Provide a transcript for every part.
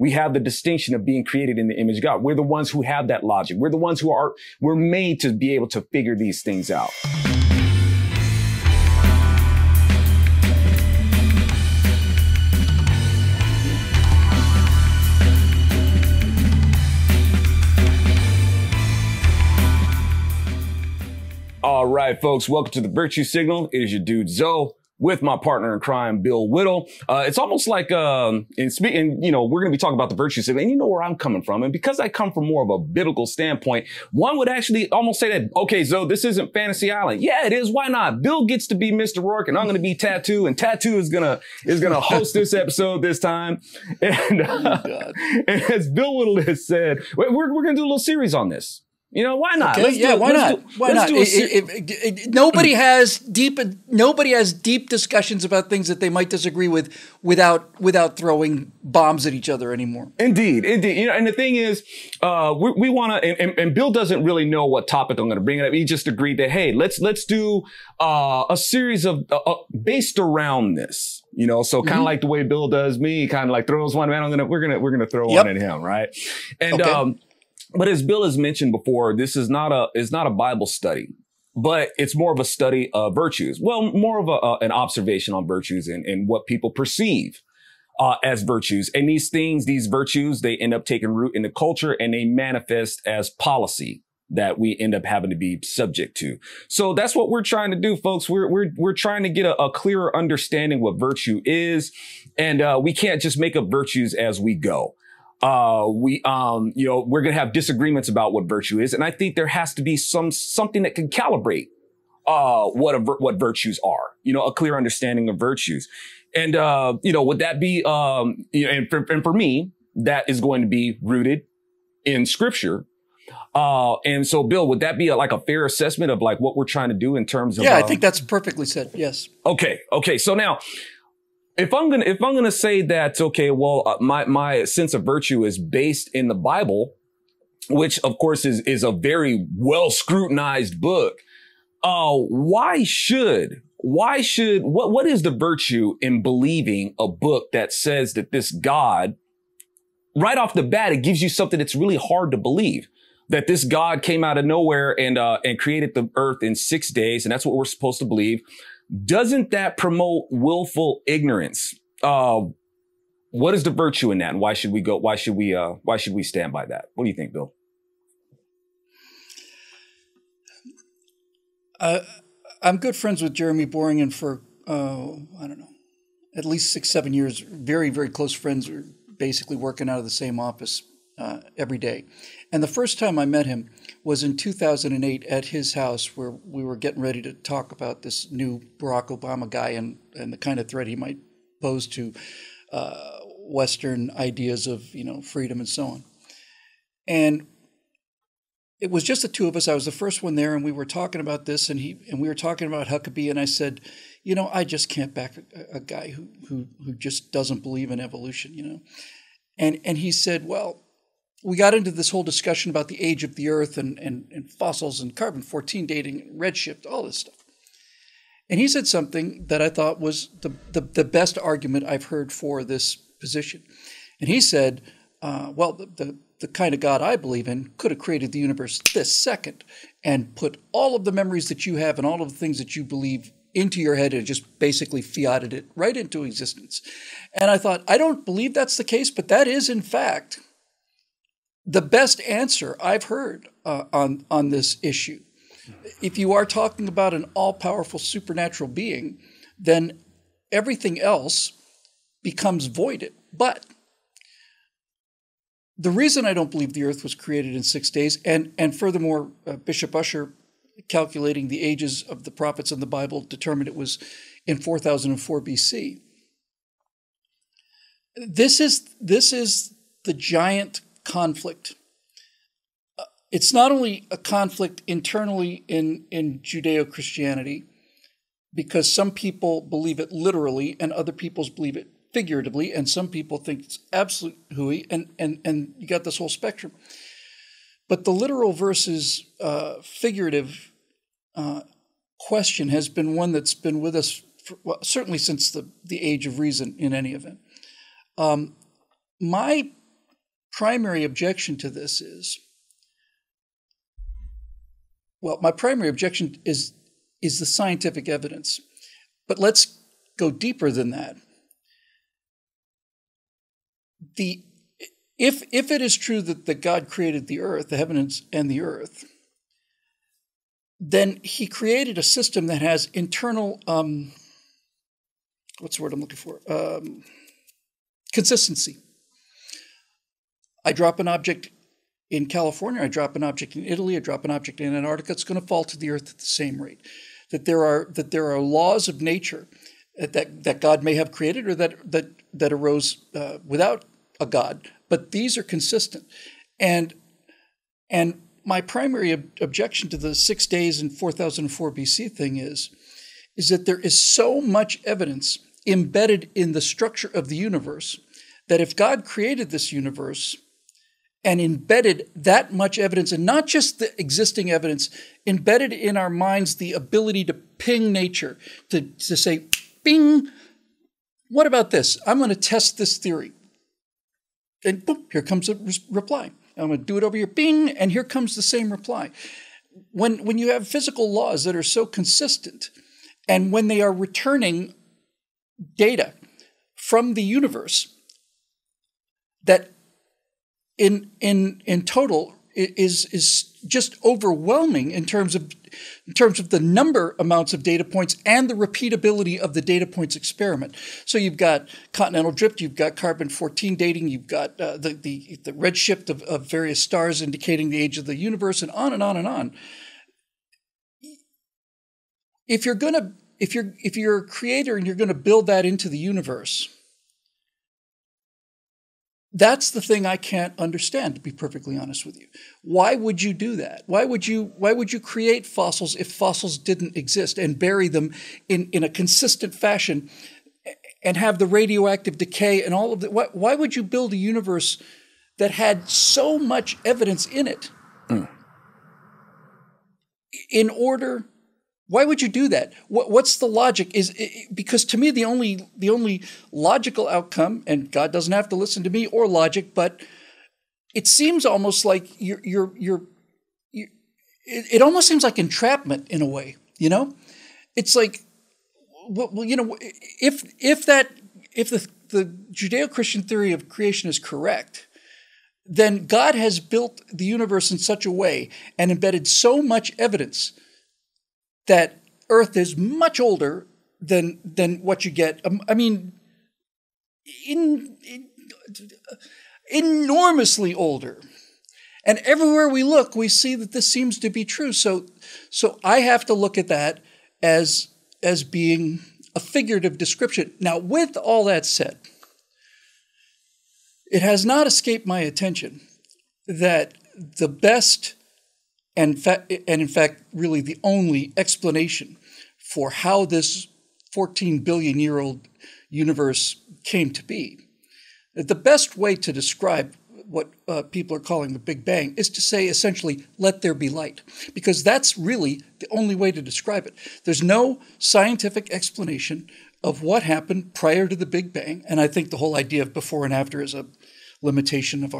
We have the distinction of being created in the image of God. We're the ones who have that logic. We're the ones we're made to be able to figure these things out. All right, folks, welcome to the Virtue Signal. It is your dude, Zoe, with my partner in crime, Bill Whittle. It's almost like, we're going to be talking about the Virtue Signal, and you know where I'm coming from. And because I come from more of a biblical standpoint, one would actually almost say that, okay, Zoe, this isn't Fantasy Island. Yeah, it is. Why not? Bill gets to be Mr. Rourke, and I'm going to be Tattoo, and Tattoo is gonna host this episode this time. And, and as Bill Whittle has said, we're going to do a little series on this. You know, why not? Okay, why not? Why not? Nobody has deep discussions about things that they might disagree with without throwing bombs at each other anymore. Indeed. You know, and the thing is, we want to, and Bill doesn't really know what topic I'm going to bring up. He just agreed that, hey, let's do a series of based around this. You know, so kind of like the way Bill does me, kind of like throws one man. We're gonna throw one at him, right? And but as Bill has mentioned before, this is not a Bible study, but it's more of a study of virtues. Well, more of an observation on virtues and what people perceive as virtues. And these virtues, they end up taking root in the culture and they manifest as policy that we end up having to be subject to. So that's what we're trying to do, folks. We're trying to get a clearer understanding what virtue is. And we can't just make up virtues as we go. We're going to have disagreements about what virtue is. And I think there has to be something that can calibrate, what virtues are, a clear understanding of virtues. And, would that be, and for me, that is going to be rooted in scripture. And so Bill, would that be like a fair assessment of like what we're trying to do in terms of? Yeah, I think that's perfectly said. Yes. Okay. So now, if I'm gonna say that, okay, well, my sense of virtue is based in the Bible, which of course is a very well scrutinized book. What is the virtue in believing a book that says that this God, right off the bat, it gives you something that's really hard to believe, that this God came out of nowhere and created the earth in 6 days, and that's what we're supposed to believe. Doesn't that promote willful ignorance? What is the virtue in that? And why should we stand by that? What do you think, Bill? I'm good friends with Jeremy Boringen for, at least 6-7 years. Very, very close friends. We're basically working out of the same office every day. And the first time I met him was in 2008 at his house, where we were getting ready to talk about this new Barack Obama guy and the kind of threat he might pose to Western ideas of, freedom and so on. And it was just the two of us. I was the first one there, and we were talking about this, and we were talking about Huckabee, and I said, I just can't back a guy who just doesn't believe in evolution, And he said, well, we got into this whole discussion about the age of the earth and fossils and carbon-14 dating, and redshift, all this stuff. And he said something that I thought was the best argument I've heard for this position. And he said, the kind of God I believe in could have created the universe this second and put all of the memories that you have and all of the things that you believe into your head and just basically fiated it right into existence. And I thought, I don't believe that's the case, but that is, in fact, the best answer I've heard on this issue. If you are talking about an all-powerful supernatural being, then everything else becomes voided. But the reason I don't believe the earth was created in 6 days, and furthermore, Bishop Ussher, calculating the ages of the prophets in the Bible, determined it was in 4004 BC. This is the giant conflict. It's not only a conflict internally in Judeo-Christianity, because some people believe it literally and other people believe it figuratively, and some people think it's absolute hooey, and you got this whole spectrum. But the literal versus figurative question has been one that's been with us certainly since the age of reason in any event. My primary objection to this is, well, my primary objection is the scientific evidence. But let's go deeper than that. If it is true that God created the earth, the heavens and the earth, then he created a system that has internal, what's the word I'm looking for? Consistency. I drop an object in California, I drop an object in Italy, I drop an object in Antarctica, it's going to fall to the earth at the same rate. That there are laws of nature that God may have created or that arose without a God, but these are consistent. And my primary objection to the 6 days in 4004 BC thing is that there is so much evidence embedded in the structure of the universe that if God created this universe and embedded that much evidence, and not just the existing evidence, embedded in our minds the ability to ping nature, to say, bing, what about this? I'm going to test this theory. And boom, here comes a reply. I'm going to do it over here, bing, and here comes the same reply. When you have physical laws that are so consistent, and when they are returning data from the universe that in total is just overwhelming in terms of the amounts of data points and the repeatability of the data points experiment. So you've got continental drift, you've got carbon-14 dating, you've got the redshift of various stars indicating the age of the universe, and on and on and on. If you're a creator and you're going to build that into the universe, that's the thing I can't understand, to be perfectly honest with you. Why would you do that? Why would you create fossils if fossils didn't exist and bury them in a consistent fashion and have the radioactive decay and all of that? Why would you build a universe that had so much evidence in it Why would you do that? What's the logic? Because to me, the only logical outcome, and God doesn't have to listen to me or logic, but it seems almost like it almost seems like entrapment in a way. You know, it's like, well, you know, if the Judeo-Christian theory of creation is correct, then God has built the universe in such a way and embedded so much evidence that Earth is much older than what you get. I mean, enormously older. And everywhere we look, we see that this seems to be true. So I have to look at that as being a figurative description. Now, with all that said, it has not escaped my attention that the best and in fact, really the only explanation for how this 14 billion year old universe came to be, the best way to describe what people are calling the Big Bang is to say essentially, let there be light, because that's really the only way to describe it. There's no scientific explanation of what happened prior to the Big Bang, and I think the whole idea of before and after is a limitation of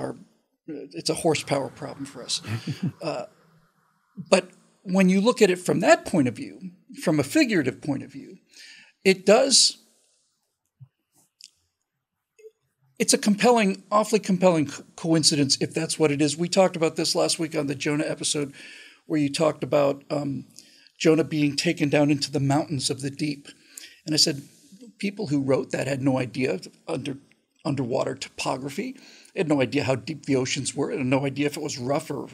it's a horsepower problem for us. But when you look at it from that point of view, from a figurative point of view, it's a awfully compelling coincidence if that's what it is. We talked about this last week on the Jonah episode where you talked about Jonah being taken down into the mountains of the deep. And I said, people who wrote that had no idea of underwater topography. They had no idea how deep the oceans were. They had no idea if it was rough or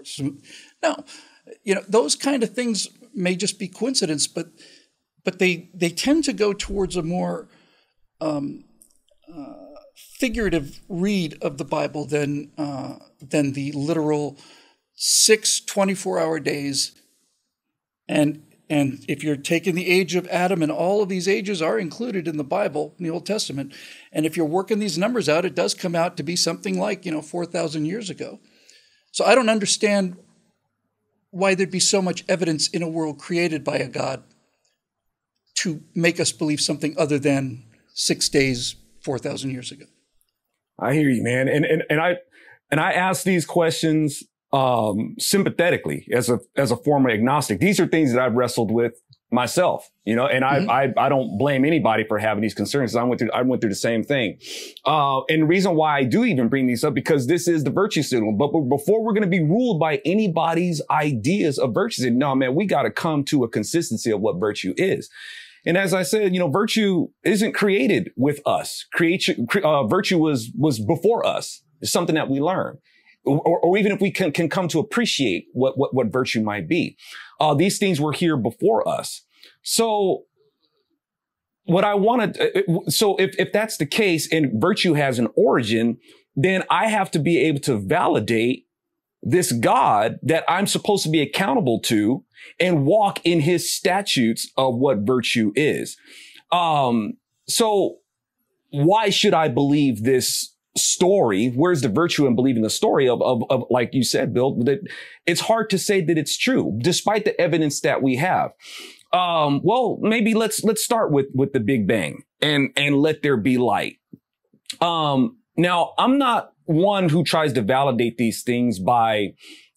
smooth. No, you know, those kind of things may just be coincidence, but they tend to go towards a more figurative read of the Bible than the literal 6 24-hour days. And if you're taking the age of Adam, and all of these ages are included in the Bible, in the Old Testament, and if you're working these numbers out, it does come out to be something like, 4,000 years ago. So I don't understand why there'd be so much evidence in a world created by a God to make us believe something other than 6 days, 4,000 years ago. I hear you, man. And I ask these questions, sympathetically as a former agnostic. These are things that I've wrestled with myself, and I don't blame anybody for having these concerns. I went through the same thing. And the reason why I do even bring these up, because this is the virtue signal. But before we're going to be ruled by anybody's ideas of virtue, no, man, we got to come to a consistency of what virtue is. And as I said, virtue isn't created with us. Virtue was before us. It's something that we learn. Or even if we can come to appreciate what virtue might be. These things were here before us. So what I so if that's the case and virtue has an origin, then I have to be able to validate this God that I'm supposed to be accountable to and walk in his statutes of what virtue is. So why should I believe this story? Where's the virtue in believing the story of like you said, Bill, that it's hard to say that it's true, despite the evidence that we have. Well, maybe let's start with the Big Bang and let there be light. Now I'm not one who tries to validate these things by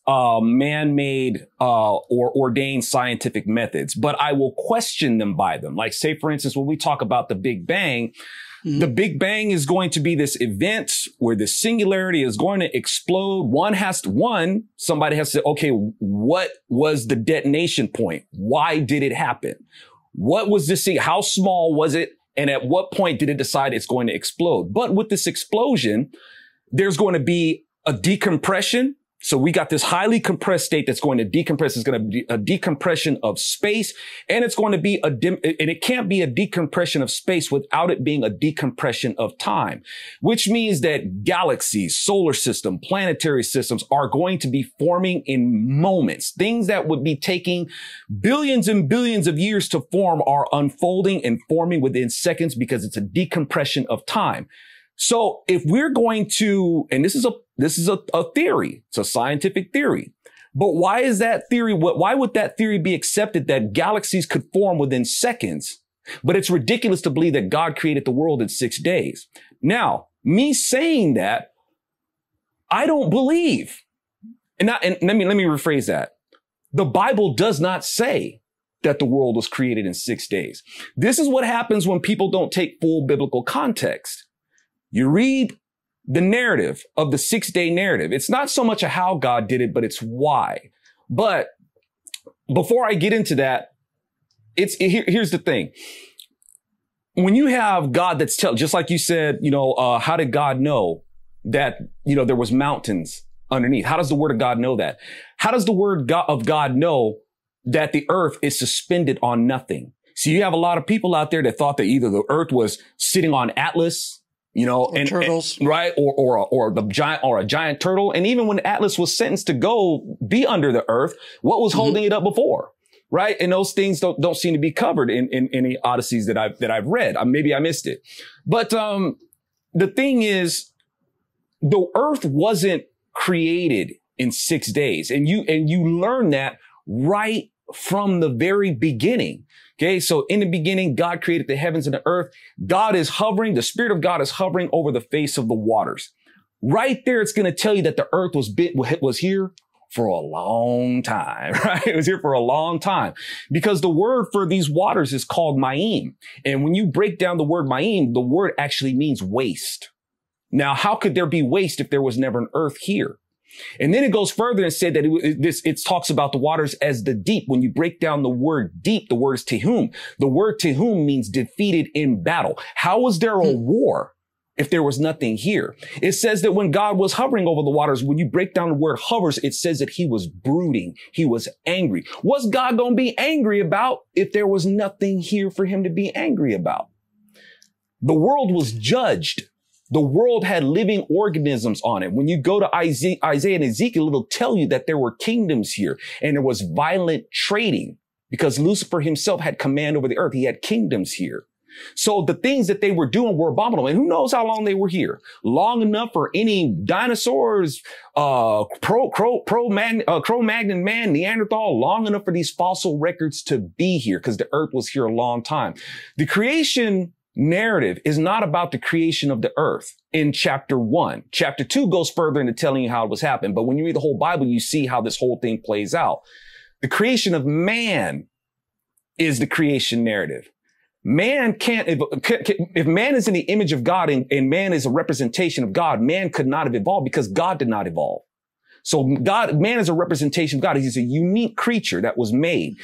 man-made or ordained scientific methods, but I will question them by them. Like, say, for instance, when we talk about the Big Bang, the Big Bang is going to be this event where the singularity is going to explode. Somebody has to say, okay, what was the detonation point? Why did it happen? What was this thing? How small was it? And at what point did it decide it's going to explode? But with this explosion, there's going to be a decompression. So we got this highly compressed state that's going to decompress. It's going to be a decompression of space, and it's going to be and it can't be a decompression of space without it being a decompression of time, which means that galaxies, solar system, planetary systems are going to be forming in moments. Things that would be taking billions and billions of years to form are unfolding and forming within seconds because it's a decompression of time. So if we're going to, and this is a theory, it's a scientific theory, but why is that theory, why would that theory be accepted that galaxies could form within seconds? But it's ridiculous to believe that God created the world in 6 days. Now, me saying that, I don't believe, and let me rephrase that. The Bible does not say that the world was created in 6 days. This is what happens when people don't take full biblical context. You read the narrative of the 6-day narrative. It's not so much a how God did it, but it's why. But before I get into that, here's the thing. When you have God that's just like you said, how did God know that, there was mountains underneath? How does the word of God know that? How does the word of God know that the earth is suspended on nothing? So you have a lot of people out there that thought that either the earth was sitting on Atlas, and turtles, right? Or a giant turtle. And even when Atlas was sentenced to be under the earth, what was holding it up before? Right. And those things don't seem to be covered in any Odysseys that I've read. Maybe I missed it. But, the thing is, the earth wasn't created in 6 days. And you learn that right from the very beginning. Okay, so in the beginning, God created the heavens and the earth. God is hovering. The Spirit of God is hovering over the face of the waters. Right there, it's going to tell you that the earth was here for a long time, right? It was here for a long time because the word for these waters is called Ma'im. And when you break down the word Ma'im, the word actually means waste. Now, how could there be waste if there was never an earth here? And then it goes further and said that it talks about the waters as the deep. When you break down the word deep, the word is tehum. The word tehum means defeated in battle. How was there a war if there was nothing here? It says that when God was hovering over the waters, when you break down the word hovers, it says that he was brooding. He was angry. What's God going to be angry about if there was nothing here for him to be angry about? The world was judged. The world had living organisms on it. When you go to Isaiah and Ezekiel, it'll tell you that there were kingdoms here and there was violent trading because Lucifer himself had command over the earth. He had kingdoms here. So the things that they were doing were abominable. And who knows how long they were here? Long enough for any dinosaurs, Cro-Magnon man, Neanderthal, long enough for these fossil records to be here because the earth was here a long time. The creation narrative is not about the creation of the earth in chapter 1. Chapter 2 goes further into telling you how it was happened. But when you read the whole Bible, you see how this whole thing plays out. The creation of man is the creation narrative. Man can't, if man is in the image of God and man is a representation of God, man could not have evolved because God did not evolve. So man is a representation of God. He's a unique creature that was made.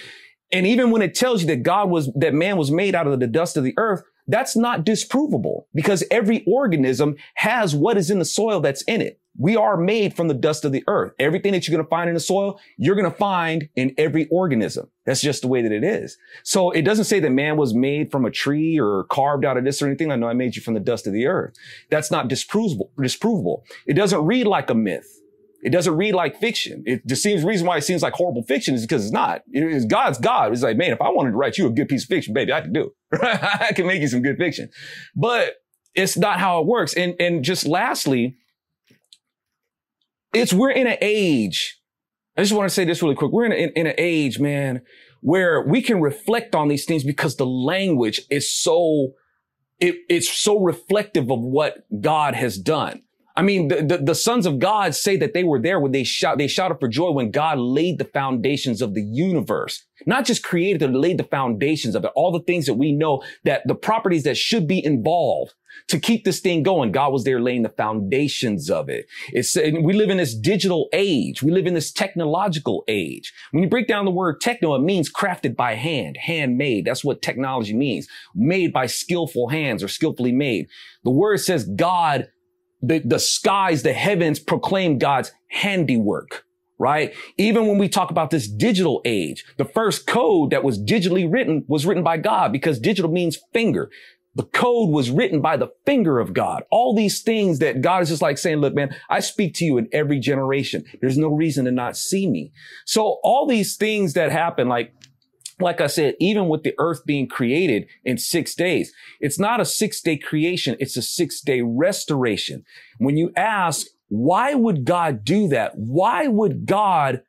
And even when it tells you that man was made out of the dust of the earth, that's not disprovable because every organism has what is in the soil that's in it. We are made from the dust of the earth. Everything that you're going to find in the soil, you're going to find in every organism. That's just the way that it is. So it doesn't say that man was made from a tree or carved out of this or anything. I know I made you from the dust of the earth. That's not disprovable. It doesn't read like a myth. It doesn't read like fiction. It just seems, reason why it seems like horrible fiction is because it's not. It's God's God. It's like, man, if I wanted to write you a good piece of fiction, baby, I can do it. I can make you some good fiction. But it's not how it works. And just lastly, we're in an age. I just want to say this really quick. We're in an age, man, where we can reflect on these things because the language is it's so reflective of what God has done. I mean, the sons of God say that they were there when they shouted for joy when God laid the foundations of the universe. Not just created it, laid the foundations of it. All the things that we know, that the properties that should be involved to keep this thing going. God was there laying the foundations of it. We live in this digital age. We live in this technological age. When you break down the word techno, it means crafted by hand, handmade. That's what technology means. Made by skillful hands or skillfully made. The word says God, the skies, the heavens proclaim God's handiwork, right? Even when we talk about this digital age, the first code that was digitally written was written by God because digital means finger. The code was written by the finger of God. All these things that God is just like saying, look, man, I speak to you in every generation. There's no reason to not see me. So all these things that happen, like I said, even with the earth being created in 6 days, it's not a 6-day creation. It's a 6-day restoration. When you ask, why would God do that? Why would God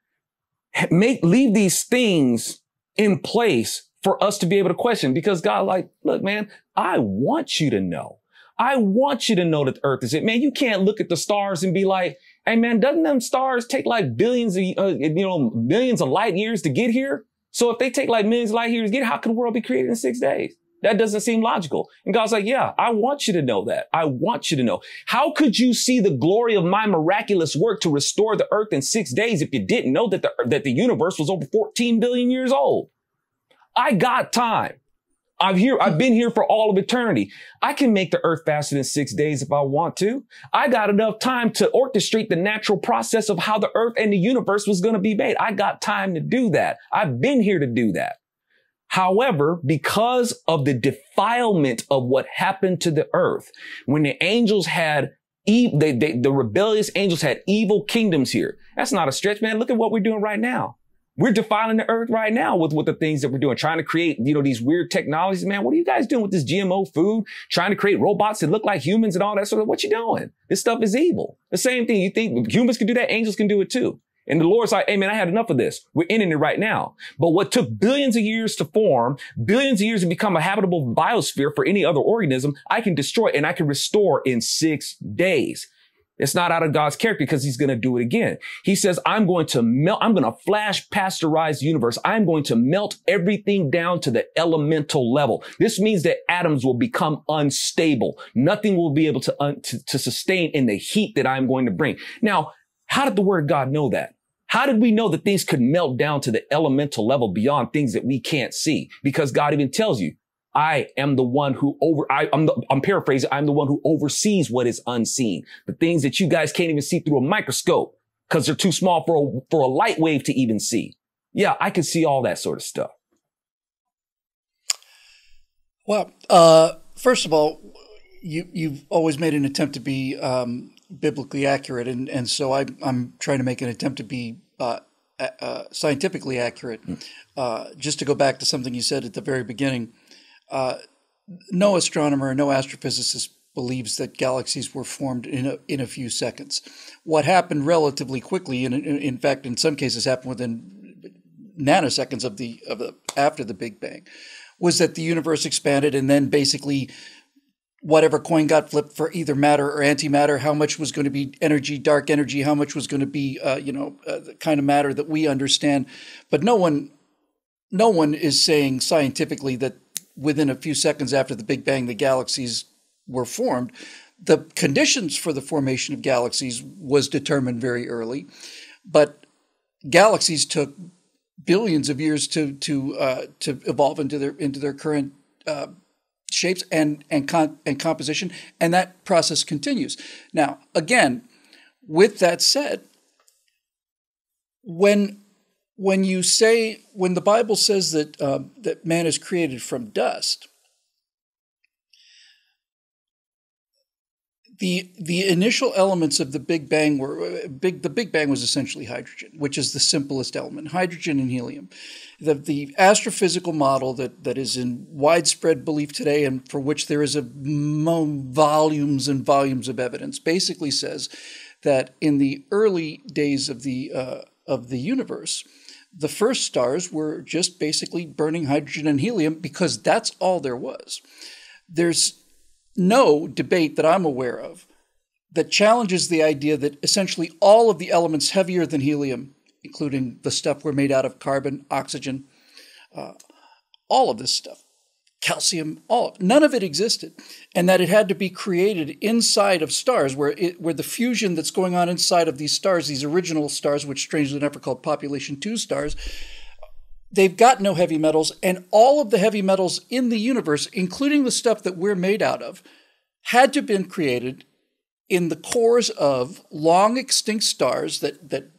leave these things in place for us to be able to question? Because God, like, look, man, I want you to know. I want you to know that the earth is it. Man, you can't look at the stars and be like, hey, man, doesn't them stars take like millions of light years to get here? So if they take like millions of light years to get, how could the world be created in 6 days? That doesn't seem logical. And God's like, yeah, I want you to know that. I want you to know. How could you see the glory of my miraculous work to restore the earth in 6 days if you didn't know that the universe was over 14 billion years old? I got time. I've been here for all of eternity. I can make the earth faster than 6 days if I want to. I got enough time to orchestrate the natural process of how the earth and the universe was going to be made. I got time to do that. I've been here to do that. However, because of the defilement of what happened to the earth, when the angels had the rebellious angels had evil kingdoms here. That's not a stretch, man. Look at what we're doing right now. We're defiling the earth right now with the things that we're doing, trying to create, these weird technologies. Man, what are you guys doing with this GMO food? Trying to create robots that look like humans and all that sort of, what you doing? This stuff is evil. The same thing. You think humans can do that? Angels can do it too. And the Lord's like, hey, man, I had enough of this. We're ending it right now. But what took billions of years to form, billions of years to become a habitable biosphere for any other organism, I can destroy and I can restore in 6 days. It's not out of God's character because he's going to do it again. He says, I'm going to flash pasteurize the universe. I'm going to melt everything down to the elemental level. This means that atoms will become unstable. Nothing will be able to sustain in the heat that I'm going to bring. Now, how did the word of God know that? How did we know that things could melt down to the elemental level beyond things that we can't see? Because God even tells you, I am the one who I'm paraphrasing. I'm the one who oversees what is unseen. The things that you guys can't even see through a microscope because they're too small for a light wave to even see. Yeah, I can see all that sort of stuff. Well, first of all, you've always made an attempt to be biblically accurate, and so I'm trying to make an attempt to be scientifically accurate. Just to go back to something you said at the very beginning. No astronomer, no astrophysicist believes that galaxies were formed in a few seconds. What happened relatively quickly, and in fact, in some cases, happened within nanoseconds of after the Big Bang, was that the universe expanded and then basically whatever coin got flipped for either matter or antimatter, how much was going to be energy, dark energy, how much was going to be, the kind of matter that we understand. But no one is saying scientifically that within a few seconds after the Big Bang, the galaxies were formed. The conditions for the formation of galaxies was determined very early, but galaxies took billions of years to evolve into their current shapes and composition, and that process continues. Now, again, with that said, when the Bible says that man is created from dust, the initial elements of the Big Bang the Big Bang was essentially hydrogen, which is the simplest element, hydrogen and helium. The astrophysical model that is in widespread belief today, and for which there is volumes and volumes of evidence, basically says that in the early days of the universe, the first stars were just basically burning hydrogen and helium because that's all there was. There's no debate that I'm aware of that challenges the idea that essentially all of the elements heavier than helium, including the stuff we're made out of, carbon, oxygen, all of this stuff, calcium, none of it existed, and that it had to be created inside of stars where the fusion that's going on inside of these stars, these original stars, which strangely enough are called population 2 stars, they've got no heavy metals, and all of the heavy metals in the universe, including the stuff that we're made out of, had to have been created in the cores of long extinct stars that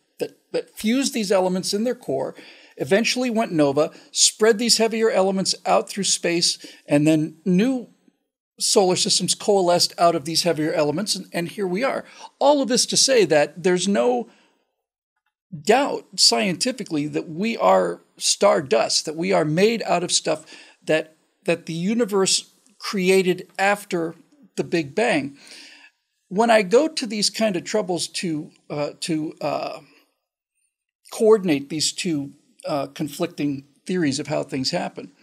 fused these elements in their core, eventually went nova, spread these heavier elements out through space, and then new solar systems coalesced out of these heavier elements, and here we are. All of this to say that there's no doubt scientifically that we are stardust, that we are made out of stuff that the universe created after the Big Bang. When I go to these kind of troubles to coordinate these two conflicting theories of how things happen,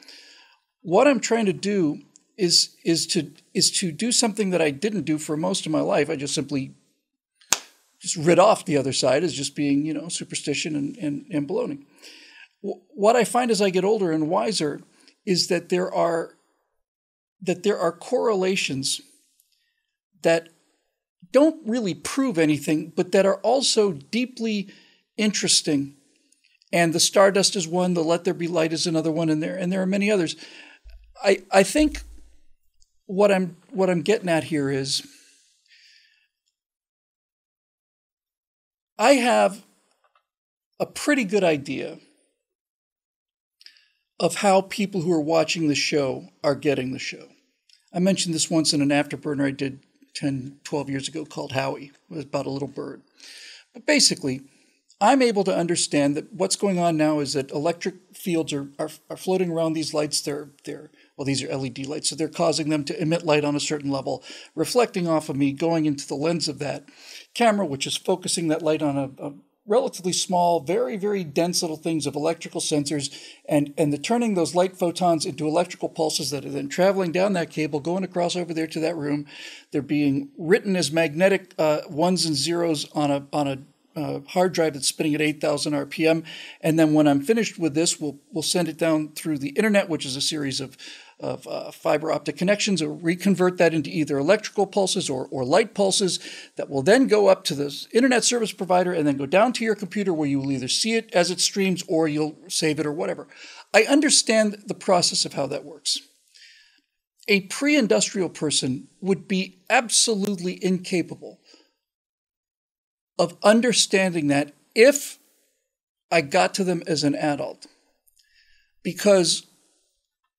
what I'm trying to do is to do something that I didn't do for most of my life. I just simply rid off the other side as just being, superstition and baloney. What I find as I get older and wiser is that there are correlations that don't really prove anything, but that are also deeply interesting. And the stardust is one, the let there be light is another one, and there are many others. I think what I'm getting at here is I have a pretty good idea of how people who are watching the show are getting the show. I mentioned this once in an afterburner I did 10, 12 years ago called Howie. It was about a little bird. But basically, I'm able to understand that what's going on now is that electric fields are floating around these lights. These are LED lights, so they're causing them to emit light on a certain level, reflecting off of me, going into the lens of that camera, which is focusing that light on a relatively small, very, very dense little things of electrical sensors, and they're turning those light photons into electrical pulses that are then traveling down that cable, going across over there to that room. They're being written as magnetic ones and zeros on a hard drive that's spinning at 8,000 RPM. And then when I'm finished with this, we'll send it down through the internet, which is a series of fiber optic connections, or reconvert that into either electrical pulses or light pulses that will then go up to the internet service provider and then go down to your computer, where you will either see it as it streams or you'll save it or whatever. I understand the process of how that works. A pre-industrial person would be absolutely incapable of understanding that if I got to them as an adult, because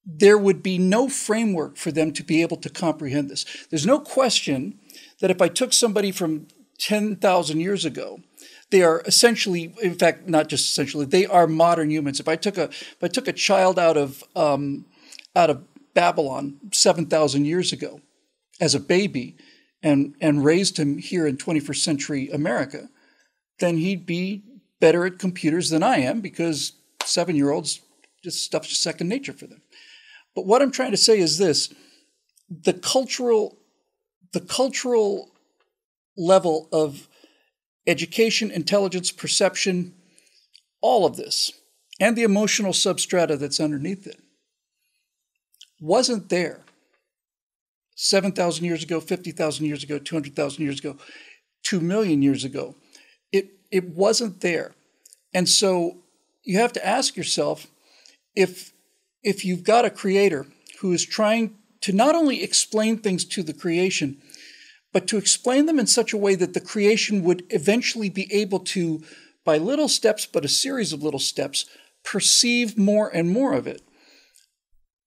there would be no framework for them to be able to comprehend this. There's no question that if I took somebody from 10,000 years ago, they are essentially, in fact, not just essentially, they are modern humans. If I took a child out of Babylon 7,000 years ago as a baby and raised him here in 21st century America, then he'd be better at computers than I am, because 7-year-olds, this stuff's just second nature for them. But what I'm trying to say is this: the cultural level of education, intelligence, perception, all of this, and the emotional substrata that's underneath it, wasn't there 7,000 years ago, 50,000 years ago, 200,000 years ago, 2 million years ago. It wasn't there. And so you have to ask yourself, if you've got a creator who is trying to not only explain things to the creation, but to explain them in such a way that the creation would eventually be able to, by little steps, but a series of little steps, perceive more and more of it.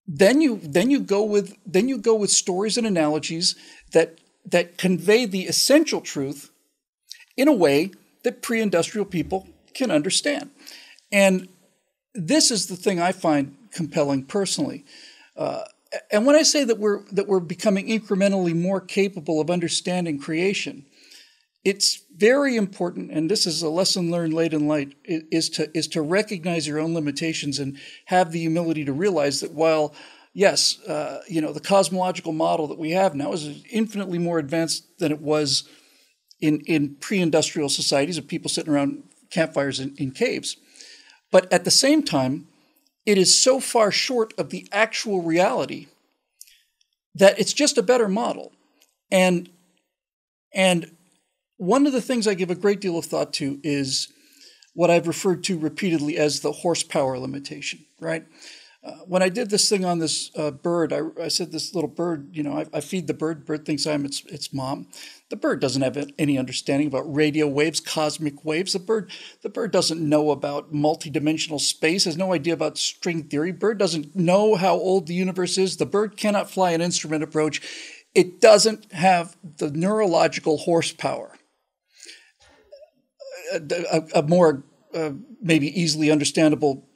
Then you go with stories and analogies that convey the essential truth in a way that pre-industrial people can understand. And this is the thing I find compelling personally. And when I say that we're becoming incrementally more capable of understanding creation, it's very important, and this is a lesson learned late in life, is to recognize your own limitations and have the humility to realize that while, yes, the cosmological model that we have now is infinitely more advanced than it was in pre-industrial societies of people sitting around campfires in caves. But at the same time, it is so far short of the actual reality that it's just a better model. And one of the things I give a great deal of thought to is what I've referred to repeatedly as the horsepower limitation, right? When I did this thing on this bird, I said this little bird, I feed the bird. Bird thinks I'm its mom. The bird doesn't have any understanding about radio waves, cosmic waves. The bird doesn't know about multidimensional space, has no idea about string theory. Bird doesn't know how old the universe is. The bird cannot fly an instrument approach. It doesn't have the neurological horsepower. A more maybe easily understandable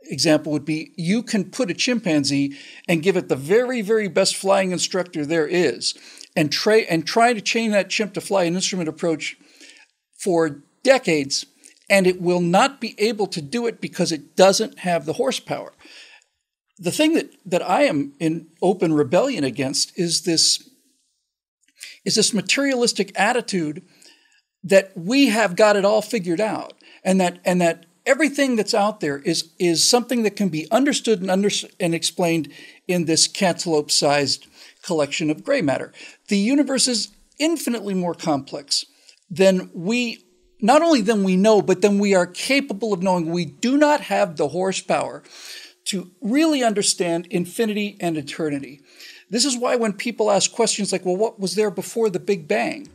example would be you can put a chimpanzee and give it the very, very best flying instructor there is and try to train that chimp to fly an instrument approach for decades, and it will not be able to do it because it doesn't have the horsepower. The thing that I am in open rebellion against is this materialistic attitude that we have got it all figured out, and that everything that's out there is something that can be understood and explained in this cantaloupe-sized collection of gray matter. The universe is infinitely more complex than we know, but than we are capable of knowing. We do not have the horsepower to really understand infinity and eternity. This is why when people ask questions like, well, what was there before the Big Bang?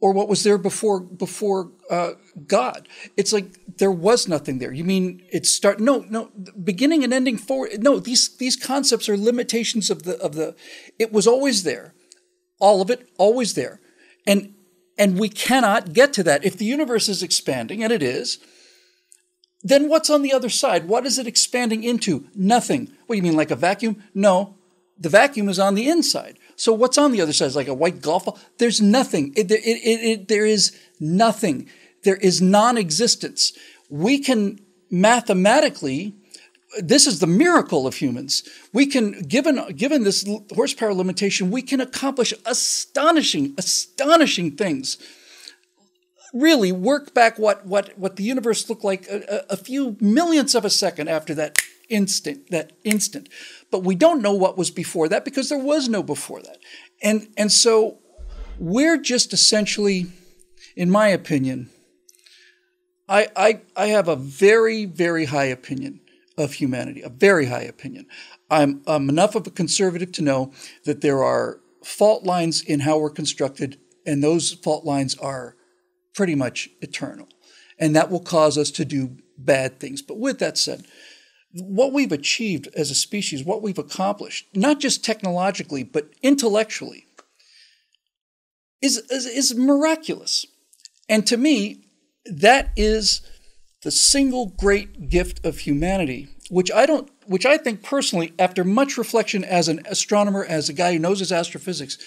Or what was there before God? It's like there was nothing there. You mean no, beginning and ending forward. No, these concepts are limitations of the. It was always there, all of it always there, and we cannot get to that. If the universe is expanding, and it is, then what's on the other side? What is it expanding into? Nothing. What do you mean, like a vacuum? No, the vacuum is on the inside. So what's on the other side? Is like a white golf ball? There's nothing. There is nothing. There is non-existence. We can mathematically, this is the miracle of humans. We can, given this horsepower limitation, we can accomplish astonishing things. Really work back what the universe looked like a few millionths of a second after that instant. But we don't know what was before that because there was no before that. And so we're just essentially, in my opinion, I have a very, very high opinion of humanity, a very high opinion. I'm enough of a conservative to know that there are fault lines in how we're constructed, and those fault lines are pretty much eternal. And that will cause us to do bad things. But with that said, what we've achieved as a species, what we've accomplished, not just technologically, but intellectually, is miraculous. And to me, that is the single great gift of humanity, which I think personally, after much reflection as an astronomer, as a guy who knows his astrophysics,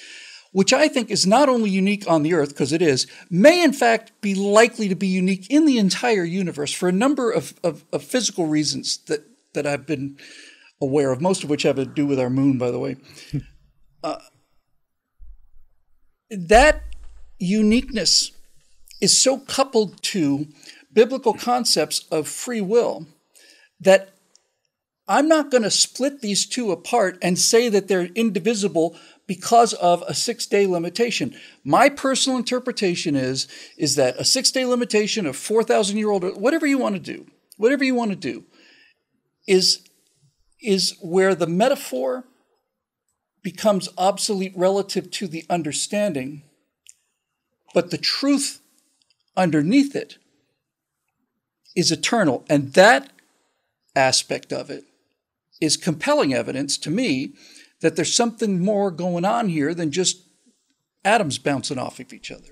which I think is not only unique on the Earth, because it is, may in fact be likely to be unique in the entire universe for a number of physical reasons that I've been aware of, most of which have to do with our moon, by the way. that uniqueness is so coupled to biblical concepts of free will that I'm not going to split these two apart and say that they're indivisible because of a 6-day limitation. My personal interpretation is that a 6-day limitation, a 4,000-year-old, whatever you want to do, is where the metaphor becomes obsolete relative to the understanding, but the truth underneath it is eternal. And that aspect of it is compelling evidence to me that there's something more going on here than just atoms bouncing off of each other.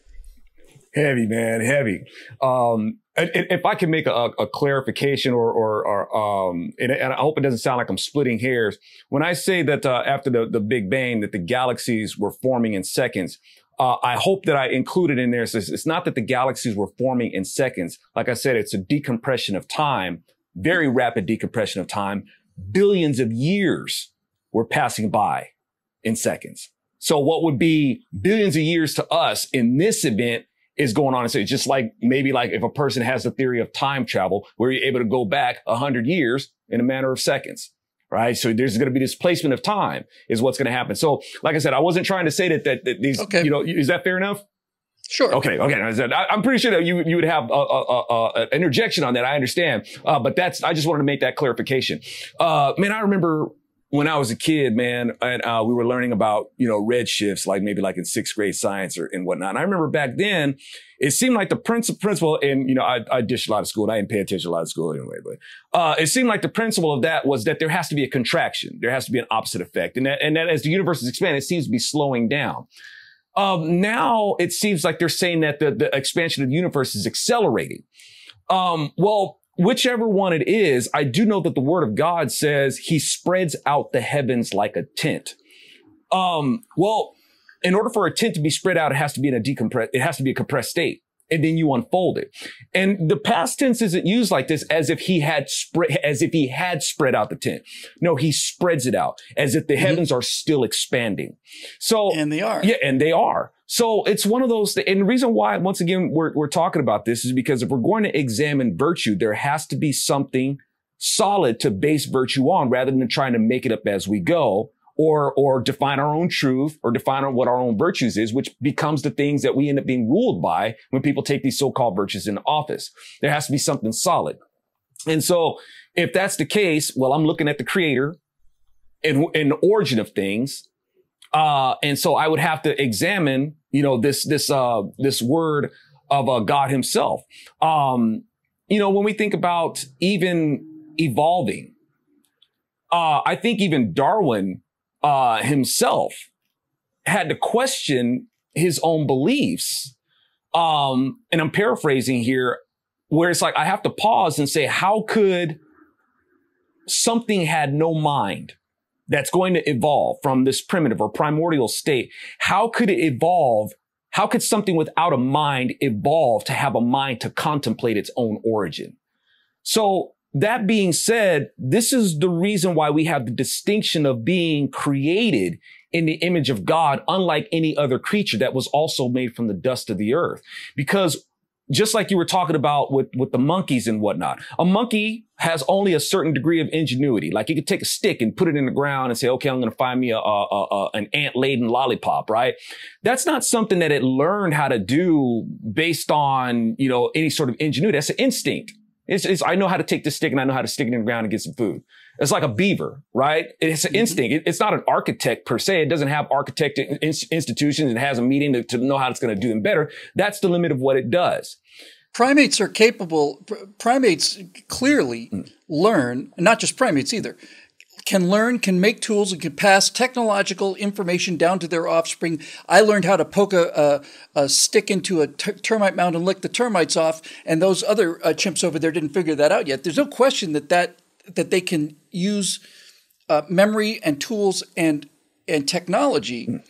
Heavy, man, heavy. If I can make a clarification and I hope it doesn't sound like I'm splitting hairs. When I say that after the Big Bang, that the galaxies were forming in seconds, I hope that I included in there, it's not that the galaxies were forming in seconds. Like I said, it's a decompression of time, very rapid decompression of time. Billions of years were passing by in seconds. So what would be billions of years to us in this event is going on. So it's just like maybe like if a person has the theory of time travel, where you're able to go back 100 years in a matter of seconds, right? So there's going to be displacement of time is what's going to happen. So like I said, I wasn't trying to say that these, okay. Is that fair enough? Sure. Okay. I'm pretty sure that you would have an interjection on that. I understand. But I just wanted to make that clarification. Man, I remember when I was a kid, man, and we were learning about, red shifts, like maybe like in 6th grade science and whatnot. And I remember back then, it seemed like the principle, and, I dished a lot of school. I didn't pay attention to a lot of school anyway, but it seemed like the principle of that was that there has to be a contraction. There has to be an opposite effect. And that as the universe is expanding, it seems to be slowing down. Now it seems like they're saying that the expansion of the universe is accelerating. Well, whichever one it is, I do know that the word of God says he spreads out the heavens like a tent. Well, in order for a tent to be spread out, it has to be it has to be a compressed state. And then you unfold it. And the past tense isn't used like this as if he had spread out the tent. No, he spreads it out as if the heavens are still expanding. So, and they are. Yeah, and they are. So it's one of those, and the reason why, once again, we're talking about this is because if we're going to examine virtue, there has to be something solid to base virtue on rather than trying to make it up as we go. Or define our own truth or define what our own virtues is, which becomes the things that we end up being ruled by when people take these so-called virtues into office. There has to be something solid. And so if that's the case, well, I'm looking at the creator and the origin of things. And so I would have to examine, this word of God himself. When we think about even evolving, I think even Darwin himself had to question his own beliefs. And I'm paraphrasing here, where it's like I have to pause and say, how could something had no mind that's going to evolve from this primitive or primordial state? How could it evolve? How could something without a mind evolve to have a mind to contemplate its own origin? So that being said, this is the reason why we have the distinction of being created in the image of God, unlike any other creature that was also made from the dust of the earth. Because just like you were talking about with the monkeys and whatnot, a monkey has only a certain degree of ingenuity. Like you could take a stick and put it in the ground and say, okay, I'm going to find me an ant-laden lollipop, right? That's not something that it learned how to do based on, any sort of ingenuity. That's an instinct. I know how to take this stick and I know how to stick it in the ground and get some food. It's like a beaver, right? It's an instinct. It's not an architect per se. It doesn't have architect institutions and has a meeting to know how it's going to do them better. That's the limit of what it does. Primates are capable. Primates clearly learn, not just primates either, can learn, can make tools, and can pass technological information down to their offspring. I learned how to poke a stick into a termite mound and lick the termites off, and those other chimps over there didn't figure that out yet. There's no question that they can use memory and tools and technology.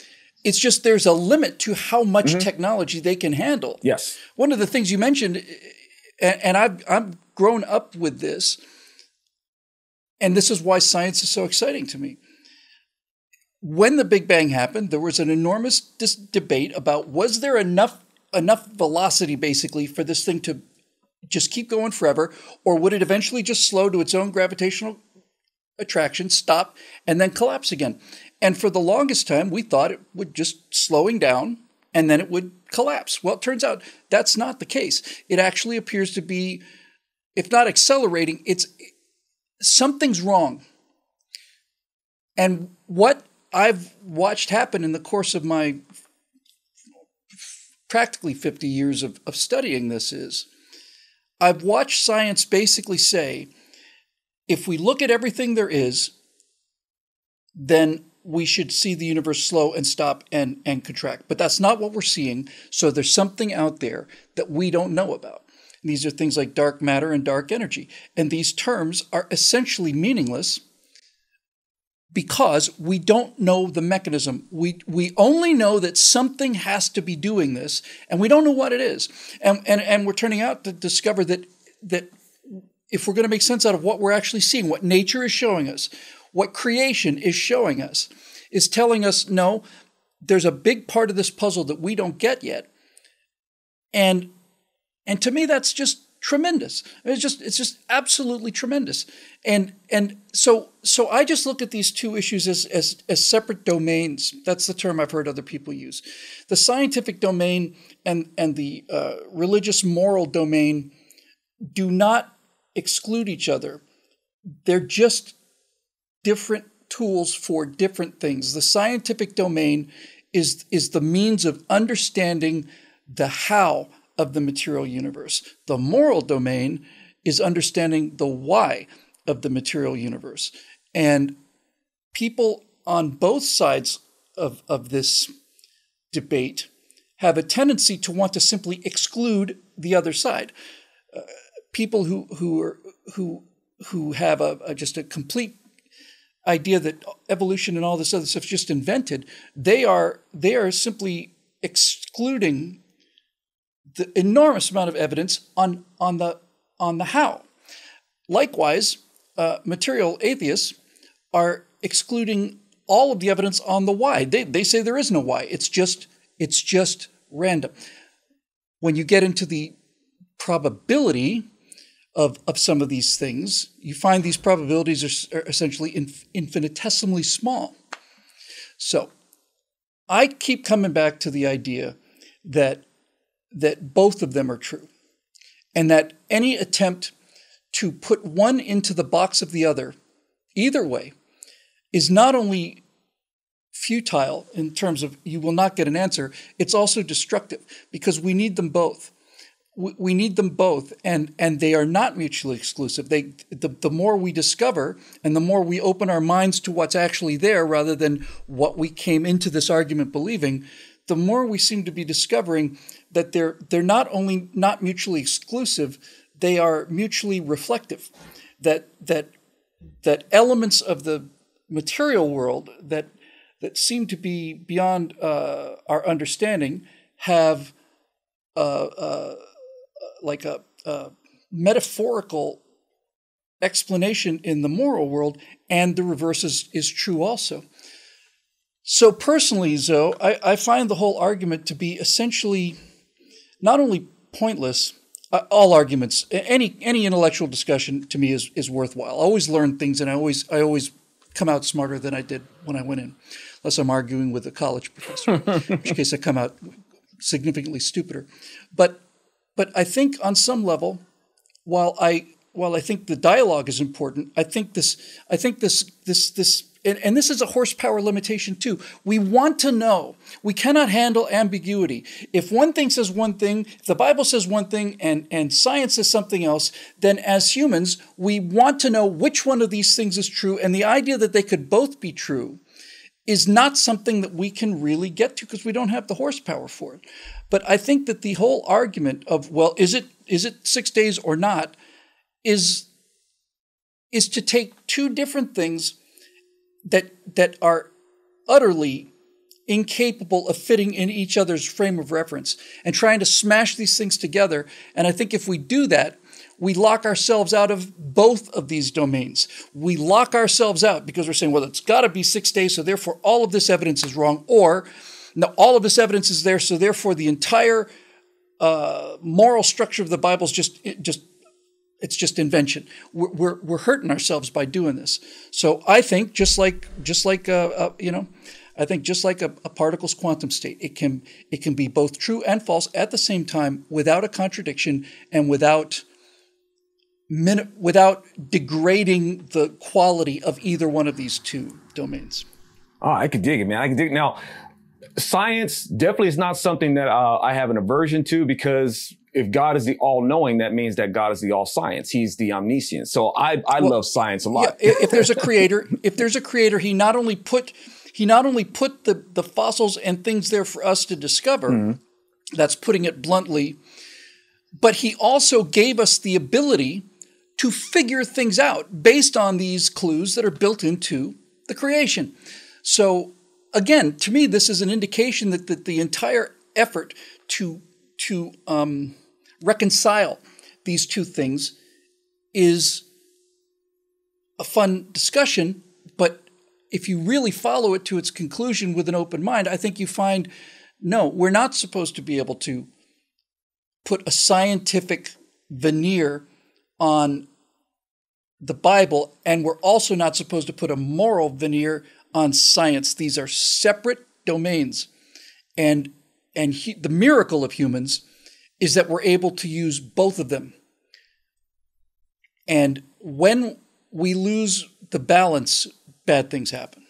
It's just there's a limit to how much technology they can handle. Yes. One of the things you mentioned, and I've grown up with this, and this is why science is so exciting to me. when the Big Bang happened, there was an enormous debate about was there enough velocity basically for this thing to just keep going forever, or would it eventually just slow to its own gravitational attraction, stop, and then collapse again? And for the longest time, we thought it would just slowing down and then it would collapse. Well, it turns out that's not the case. It actually appears to be, if not accelerating, something's wrong. And what I've watched happen in the course of my practically 50 years of studying this is, I've watched science basically say, if we look at everything there is, then we should see the universe slow and stop and contract. But that's not what we're seeing. So there's something out there that we don't know about. And these are things like dark matter and dark energy. And these terms are essentially meaningless because we don't know the mechanism. We only know that something has to be doing this, and we don't know what it is. And we're turning out to discover that if we're going to make sense out of what we're actually seeing, what nature is showing us, what creation is showing us, is telling us, no, there's a big part of this puzzle that we don't get yet. And to me, that's just tremendous. It's just absolutely tremendous. And so I just look at these two issues as separate domains. That's the term I've heard other people use. The scientific domain and the religious moral domain do not exclude each other. They're just different tools for different things. The scientific domain is the means of understanding the how of the material universe. The moral domain is understanding the why of the material universe. And people on both sides of this debate have a tendency to want to simply exclude the other side. People who have just a complete idea that evolution and all this other stuff is just invented, they are simply excluding the enormous amount of evidence on the how. Likewise, material atheists are excluding all of the evidence on the why. They say there is no why. It's just random. When you get into the probability of some of these things, you find these probabilities are essentially infinitesimally small. So I keep coming back to the idea that both of them are true, and that any attempt to put one into the box of the other, either way, is not only futile in terms of you will not get an answer, it's also destructive because we need them both. We need them both, and they are not mutually exclusive. The more we discover and the more we open our minds to what's actually there rather than what we came into this argument believing, the more we seem to be discovering that they're not only not mutually exclusive, they are mutually reflective. That elements of the material world that seem to be beyond our understanding have like a metaphorical explanation in the moral world, and the reverse is true also. So personally, Zoe, I find the whole argument to be essentially not only pointless. All arguments, any intellectual discussion to me is worthwhile. I always learn things, and I always come out smarter than I did when I went in, unless I'm arguing with a college professor, in which case I come out significantly stupider. But I think on some level, while I think the dialogue is important, I think this, and this is a horsepower limitation too. We want to know. We cannot handle ambiguity. If one thing says one thing, if the Bible says one thing, and science says something else, then as humans, we want to know which one of these things is true. And the idea that they could both be true is not something that we can really get to because we don't have the horsepower for it. But I think that the whole argument of, well, is it 6 days or not, is to take two different things that are utterly incapable of fitting in each other's frame of reference and trying to smash these things together. And I think if we do that, we lock ourselves out of both of these domains. We lock ourselves out because we're saying, well, it's got to be 6 days, so therefore all of this evidence is wrong. Or, no, all of this evidence is there, so therefore the entire moral structure of the Bible is just invention. We're hurting ourselves by doing this. So I think just like a particle's quantum state, it can be both true and false at the same time without a contradiction and without degrading the quality of either one of these two domains. Oh, I could dig it, man. I could dig it. Now, science definitely is not something that I have an aversion to, because if God is the all-knowing, that means that God is the all-science. He's the omniscient. So I love science a lot. Yeah, if there's a creator, he not only put the fossils and things there for us to discover, mm-hmm. That's putting it bluntly, but he also gave us the ability to figure things out based on these clues that are built into the creation. So again, to me, this is an indication that the entire effort to reconcile these two things is a fun discussion, but if you really follow it to its conclusion with an open mind, I think you find, no, we're not supposed to be able to put a scientific veneer on the Bible, and we're also not supposed to put a moral veneer on science. These are separate domains. And the miracle of humans is that we're able to use both of them. And when we lose the balance, bad things happen.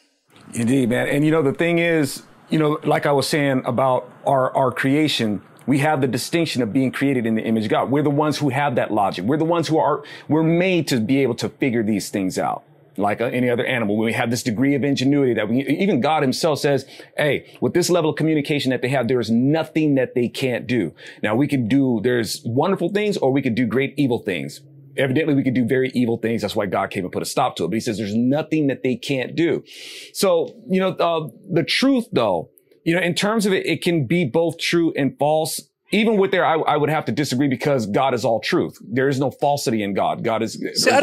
Indeed, man. And the thing is, like I was saying about our creation, we have the distinction of being created in the image of God. We're the ones who have that logic. We're the ones we're made to be able to figure these things out. Like any other animal, we have this degree of ingenuity that even God himself says, hey, with this level of communication that they have, there is nothing that they can't do. Now there's wonderful things, or we could do great evil things. Evidently, we could do very evil things. That's why God came and put a stop to it. But he says there's nothing that they can't do. So, the truth though, in terms of it, it can be both true and false. Even with there, I would have to disagree, because God is all truth. There is no falsity in God. God is. See, I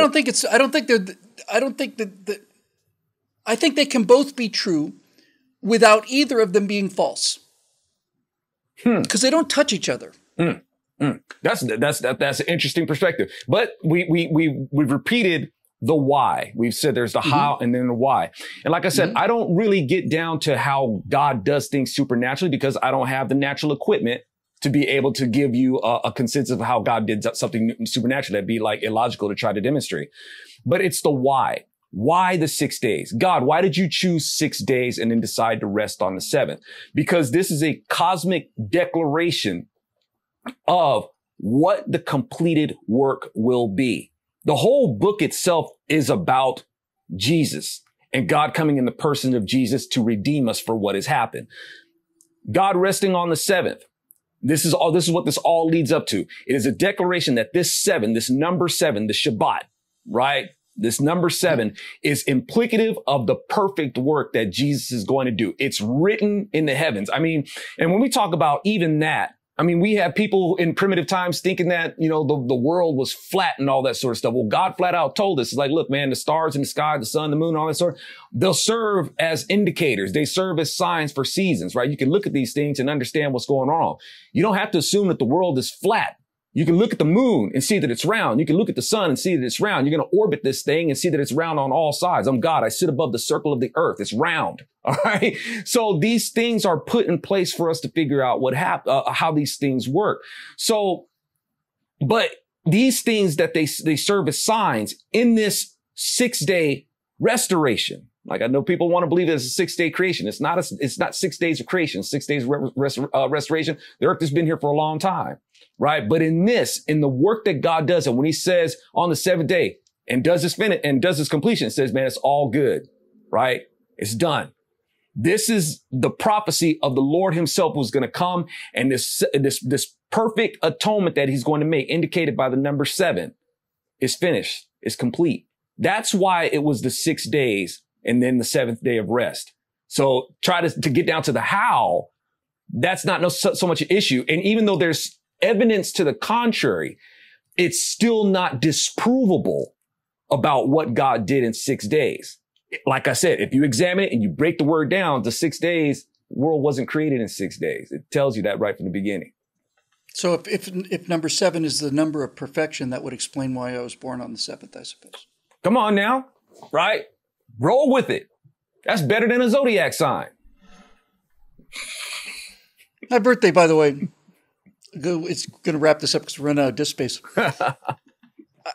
think they can both be true without either of them being false. Because they don't touch each other. That's an interesting perspective. But we've repeated the why. We've said there's the how and then the why. And like I said, I don't really get down to how God does things supernaturally, because I don't have the natural equipment to be able to give you a consensus of how God did something supernatural. That'd be like illogical to try to demonstrate. But it's the why. Why the 6 days? God, why did you choose 6 days and then decide to rest on the seventh? Because this is a cosmic declaration of what the completed work will be. The whole book itself is about Jesus and God coming in the person of Jesus to redeem us for what has happened. God resting on the seventh. This is what this all leads up to. It is a declaration that this number seven, the Shabbat, right? This number 7 is implicative of the perfect work that Jesus is going to do. It's written in the heavens. I mean, and when we talk about even that, I mean, we have people in primitive times thinking that, the world was flat and all that sort of stuff. Well, God flat out told us, it's like, look, man, the stars in the sky, the sun, the moon, all that sort, they'll serve as indicators. They serve as signs for seasons, right? You can look at these things and understand what's going on. You don't have to assume that the world is flat. You can look at the moon and see that it's round. You can look at the sun and see that it's round. You're going to orbit this thing and see that it's round on all sides. I'm God. I sit above the circle of the earth. It's round. All right. So these things are put in place for us to figure out how these things work. So, but these things that they serve as signs in this 6-day restoration. Like I know people want to believe it's a 6-day creation. It's not 6 days of creation, 6 days of restoration. The earth has been here for a long time. Right. But in the work that God does, and when he says on the 7th day and does his finish and does his completion, it says, man, it's all good. Right. It's done. This is the prophecy of the Lord himself who's going to come. And this perfect atonement that he's going to make, indicated by the number 7, is finished. It's complete. That's why it was the 6 days and then the 7th day of rest. So try to get down to the how. That's not so much an issue. And even though there's evidence to the contrary, it's still not disprovable about what God did in 6 days. Like I said, if you examine it and you break the word down to 6 days, the world wasn't created in 6 days. It tells you that right from the beginning. So if number 7 is the number of perfection, that would explain why I was born on the 7th, I suppose. Come on now, right? Roll with it. That's better than a zodiac sign. My birthday, by the way, it's going to wrap this up because we're running out of disk space.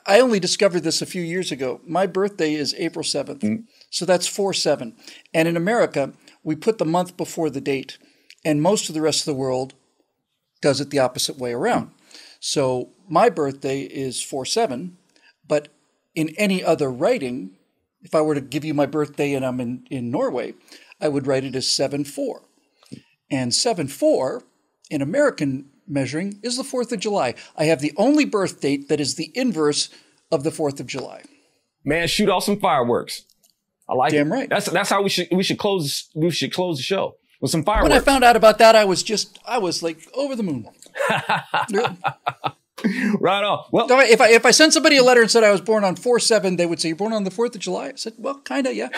I only discovered this a few years ago. My birthday is April 7th. So that's 4/7. And in America, we put the month before the date. And most of the rest of the world does it the opposite way around. So my birthday is 4/7, but in any other writing, if I were to give you my birthday and I'm in Norway, I would write it as 7/4. And 7/4 in American measuring is the 4th of July. I have the only birth date that is the inverse of the 4th of July. Man, shoot off some fireworks. I like it. Damn right. That's how we should close the show with some fireworks. When I found out about that, I was like over the moon. Right on. Well, if I sent somebody a letter and said I was born on 4/7, they would say, "You're born on the 4th of July?" I said, "Well, kind of, yeah."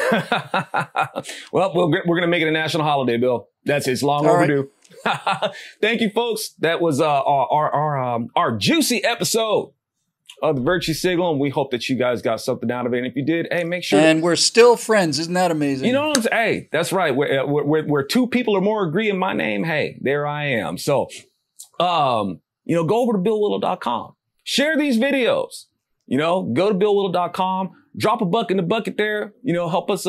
Well, we're going to make it a national holiday, Bill. It's long overdue. Right. Thank you, folks. That was our juicy episode of the Virtue Signal, and we hope that you guys got something out of it. And if you did, hey, make sure. And we're still friends. Isn't that amazing? You know what I'm saying? Hey, that's right. Where two people or more agree in my name, hey, there I am. So, go over to BillWhittle.com. Share these videos. Go to BillWhittle.com. Drop a buck in the bucket there. Help us,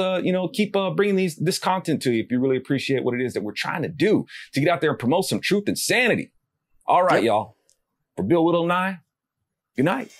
keep bringing this content to you if you really appreciate what it is that we're trying to do to get out there and promote some truth and sanity. All right, y'all. For Bill Whittle and I, good night.